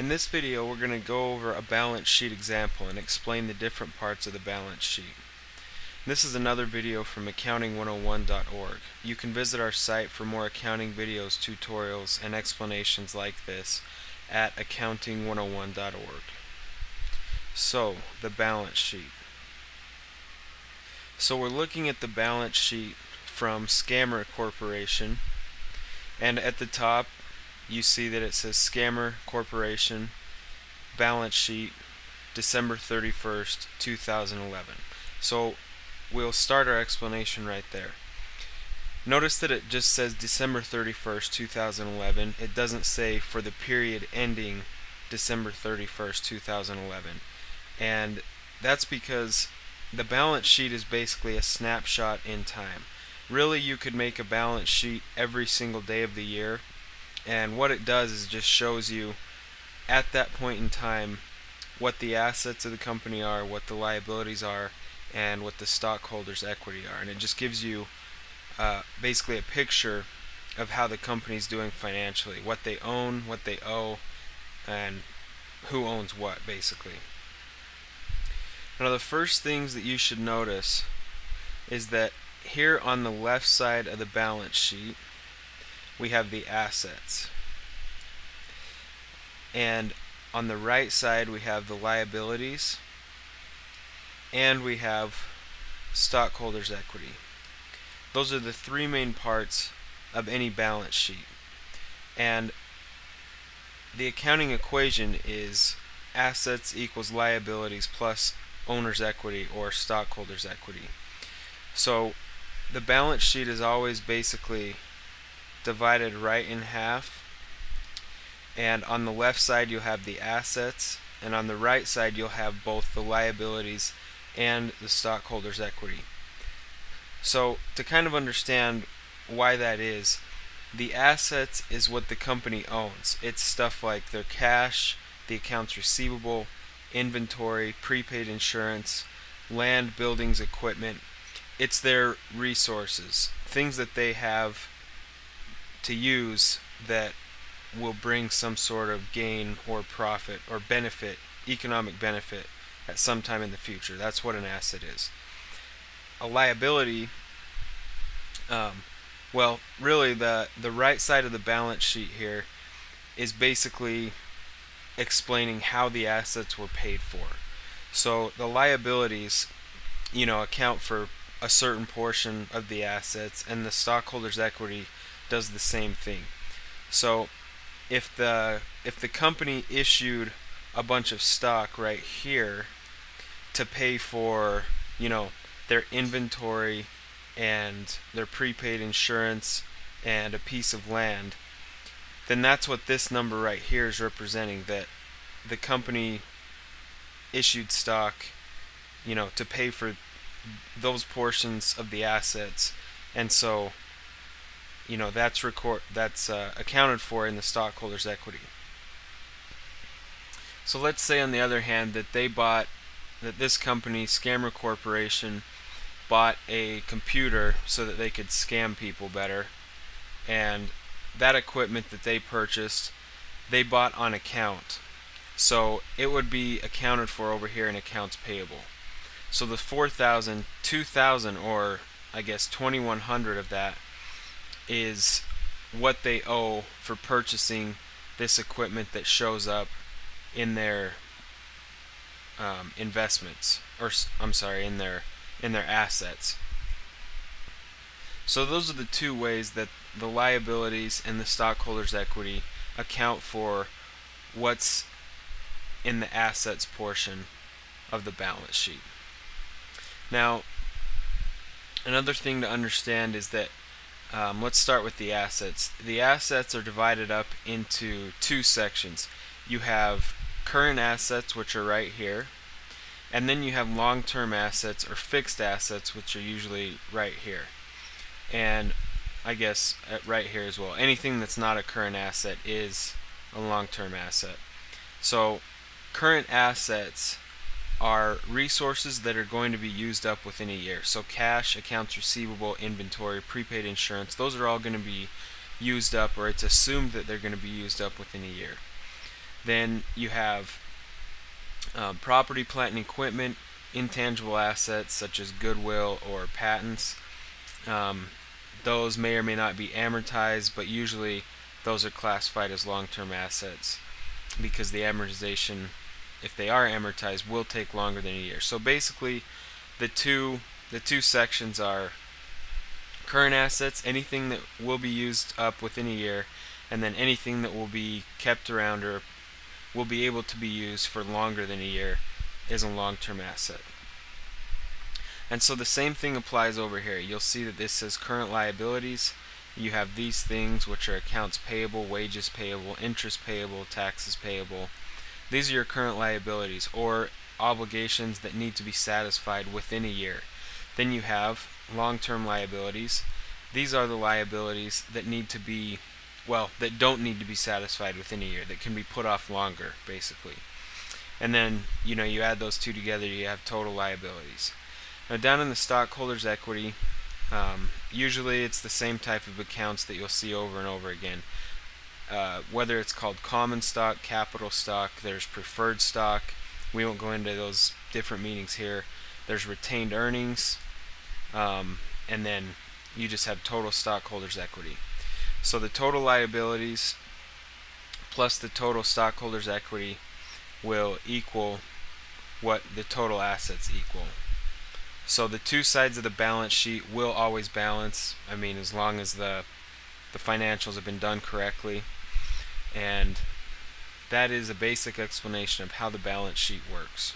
In this video, we're going to go over a balance sheet example and explain the different parts of the balance sheet. This is another video from accounting101.org. You can visit our site for more accounting videos, tutorials, and explanations like this at accounting101.org. So, the balance sheet. So we're looking at the balance sheet from Scammer Corporation, and at the top you see that it says Scammer Corporation balance sheet December 31st, 2011. So we'll start our explanation right there. Notice that it just says December 31st, 2011. It doesn't say for the period ending December 31st, 2011. And that's because the balance sheet is basically a snapshot in time. Really, you could make a balance sheet every single day of the year, and what it does is just shows you at that point in time what the assets of the company are, what the liabilities are, and what the stockholders' equity are. And it just gives you basically a picture of how the company's doing financially, what they own, what they owe, and who owns what, basically. Now, the first things that you should notice is that here on the left side of the balance sheet we have the assets, and on the right side we have the liabilities, and we have stockholders' equity. Those are the three main parts of any balance sheet, and the accounting equation is assets equals liabilities plus owner's equity or stockholders' equity. So the balance sheet is always basically divided right in half, and on the left side you'll have the assets, and on the right side you'll have both the liabilities and the stockholders' equity. So to kind of understand why that is, the assets is what the company owns. It's stuff like their cash, the accounts receivable, inventory, prepaid insurance, land, buildings, equipment. It's their resources, things that they have to use that will bring some sort of gain or profit or benefit, economic benefit, at some time in the future. That's what an asset is. A liability, well, really the right side of the balance sheet here is basically explaining how the assets were paid for. So the liabilities, account for a certain portion of the assets, and the stockholders' equity does the same thing. So if the company issued a bunch of stock right here to pay for, their inventory and their prepaid insurance and a piece of land, then that's what this number right here is representing, that the company issued stock, to pay for those portions of the assets, and so that's accounted for in the stockholders' equity. So let's say on the other hand that this company, Scammer Corporation, bought a computer so that they could scam people better, and that equipment that they purchased, they bought on account. So it would be accounted for over here in accounts payable. So the 4,000, 2,000, or I guess 2,100 of that is what they owe for purchasing this equipment that shows up in their investments, or I'm sorry, in their assets. So those are the two ways that the liabilities and the stockholders' equity account for what's in the assets portion of the balance sheet. Now, another thing to understand is that let's start with the assets. The assets are divided up into two sections. You have current assets, which are right here, and then you have long-term assets or fixed assets, which are usually right here, and I guess right here as well. Anything that's not a current asset is a long-term asset. So current assets are resources that are going to be used up within a year. So cash, accounts receivable, inventory, prepaid insurance, those are all going to be used up, or it's assumed that they're going to be used up within a year. Then you have property, plant, and equipment, intangible assets such as goodwill or patents. Those may or may not be amortized, but usually those are classified as long-term assets because the amortization, if they are amortized, will take longer than a year. So basically, the two sections are current assets, anything that will be used up within a year, and then anything that will be kept around or will be able to be used for longer than a year is a long-term asset. And so the same thing applies over here. You'll see that this says current liabilities. You have these things, which are accounts payable, wages payable, interest payable, taxes payable. These are your current liabilities, or obligations that need to be satisfied within a year. Then you have long-term liabilities. These are the liabilities that need to be, that don't need to be satisfied within a year, that can be put off longer, basically. And then, you add those two together, you have total liabilities. Now down in the stockholders' equity, usually it's the same type of accounts that you'll see over and over again. Whether it's called common stock, capital stock, there's preferred stock. We won't go into those different meanings here. There's retained earnings, and then you just have total stockholders' equity. So the total liabilities plus the total stockholders' equity will equal what the total assets equal. So the two sides of the balance sheet will always balance, as long as the financials have been done correctly. And that is a basic explanation of how the balance sheet works.